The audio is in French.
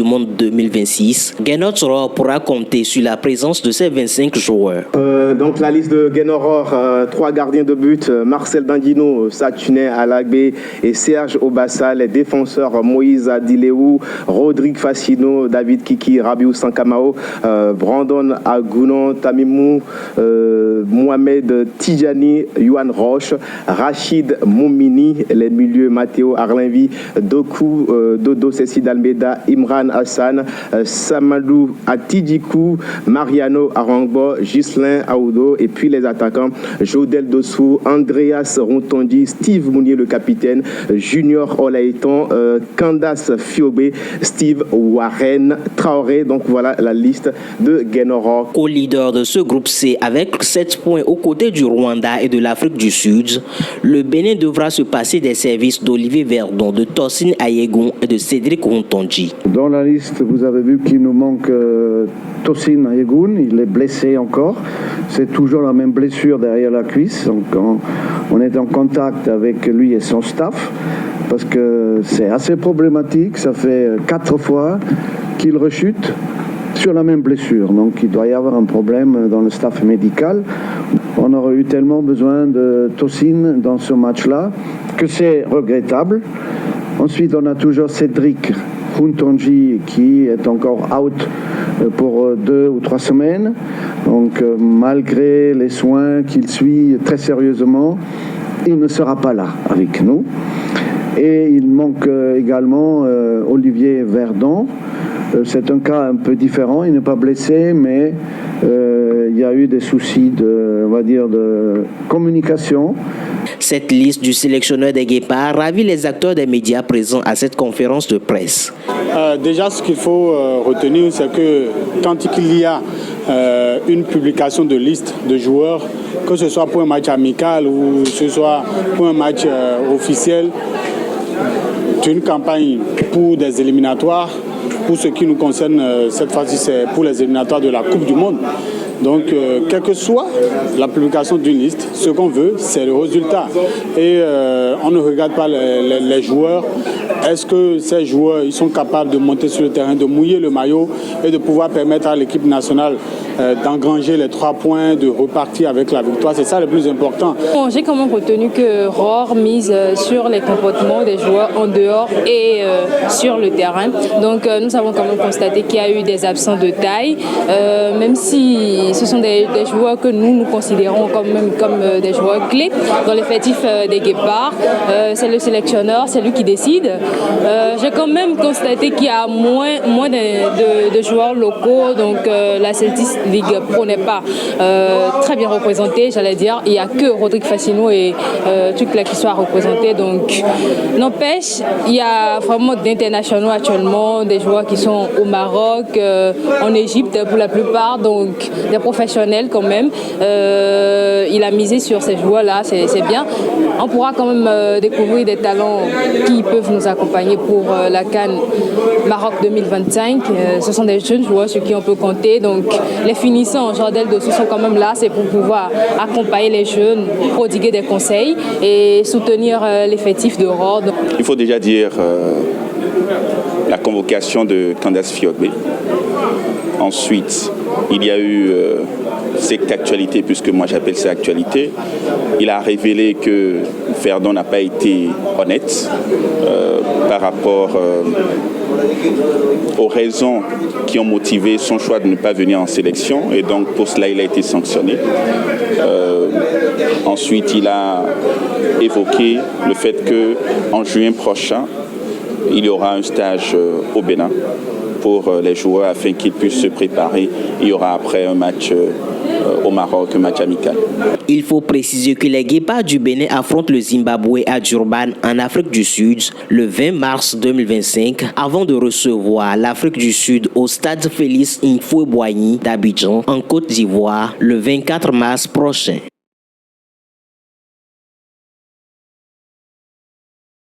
du Monde 2026, Gaynor Roar pourra compter sur la présence de ses 25 joueurs. Donc la liste de Gaynor Roar, 3 gardiens de but, Marcel Dandino, Satuné Alagbe et Serge Obassa, les défenseurs Moïse Adileou, Rodrigue Facino, David Kiki, Rabiou Sankamao, Brandon Agounon, Tamimou, Mohamed Tidjani, Yuan Roche, Rachid Moumini, les milieux Matteo Arlinvi, Doku, Dodo Cécile Almeida, Imran Hassan, Samadou Atidjikou, Mariano Arangbo, Ghislain Aoudo, et puis les attaquants Jodel Dossou, Andreas Rontondi, Steve Mounier le capitaine, Junior Olaïton, Candace Fiobé, Steve Warren, Traoré. Donc voilà la liste de Gaynor Roar. Co-leader de ce groupe C avec 7 points aux côtés du Rwanda et de l'Afrique du Sud, le Bénin devra se passer des services d'Olivier Verdon, de Tosin Ayegun et de Cédric Rontondi. Dans la liste, vous avez vu qu'il nous manque Tosin Ayegun, il est blessé encore. C'est toujours la même blessure derrière la cuisse. Donc on est en contact avec lui et son staff parce que c'est assez problématique. Ça fait 4 fois qu'il rechute sur la même blessure. Donc il doit y avoir un problème dans le staff médical. On aurait eu tellement besoin de Tosin dans ce match-là que c'est regrettable. Ensuite, on a toujours Cédric Rontondi qui est encore out pour 2 ou 3 semaines. Donc malgré les soins qu'il suit très sérieusement, il ne sera pas là avec nous. Et il manque également Olivier Verdon. C'est un cas un peu différent, il n'est pas blessé, mais il y a eu des soucis de communication. Cette liste du sélectionneur des Guépards ravit les acteurs des médias présents à cette conférence de presse. Déjà, ce qu'il faut retenir, c'est que quand il y a une publication de liste de joueurs, que ce soit pour un match amical ou que ce soit pour un match officiel, une campagne pour des éliminatoires. Pour ce qui nous concerne, cette fois-ci, c'est pour les éliminatoires de la Coupe du Monde. Donc, quelle que soit la publication d'une liste, ce qu'on veut, c'est le résultat. Et on ne regarde pas les joueurs. Est-ce que ces joueurs ils sont capables de monter sur le terrain, de mouiller le maillot et de pouvoir permettre à l'équipe nationale d'engranger les 3 points, de repartir avec la victoire? C'est ça le plus important. Bon, j'ai quand même retenu que Roar mise sur les comportements des joueurs en dehors et sur le terrain. Donc, nous avons quand même constaté qu'il y a eu des absents de taille, même si ce sont des joueurs que nous considérons comme des joueurs clés dans l'effectif des Guépards. C'est le sélectionneur, c'est lui qui décide. J'ai quand même constaté qu'il y a moins de joueurs locaux, donc la Celtics League Pro n'est pas très bien représentée, j'allais dire. Il n'y a que Rodrigue Facino et Tucla qui soient représentés. Donc, n'empêche, il y a vraiment d'internationaux actuellement, des joueurs qui sont au Maroc, en Égypte pour la plupart, donc des professionnels quand même. Il a misé sur ces joueurs-là, c'est bien. On pourra quand même découvrir des talents qui peuvent nous accompagner pour la CAN Maroc 2025. Ce sont des jeunes joueurs sur qui on peut compter. Donc les finissants, Jordel Dossou sont quand même là, c'est pour pouvoir accompagner les jeunes, prodiguer des conseils et soutenir l'effectif de Roar. Il faut déjà dire la convocation de Candace Fiobé. Ensuite, il y a eu cette actualité, puisque moi j'appelle ça actualité. Il a révélé que Verdon n'a pas été honnête par rapport aux raisons qui ont motivé son choix de ne pas venir en sélection. Et donc pour cela, il a été sanctionné. Ensuite, il a évoqué le fait qu'en juin prochain, il y aura un stage au Bénin pour les joueurs afin qu'ils puissent se préparer. Il y aura après un match au Maroc, un match amical. Il faut préciser que les Guépards du Bénin affrontent le Zimbabwe à Durban en Afrique du Sud le 20 mars 2025 avant de recevoir l'Afrique du Sud au stade Félix Houphouët-Boigny d'Abidjan en Côte d'Ivoire le 24 mars prochain.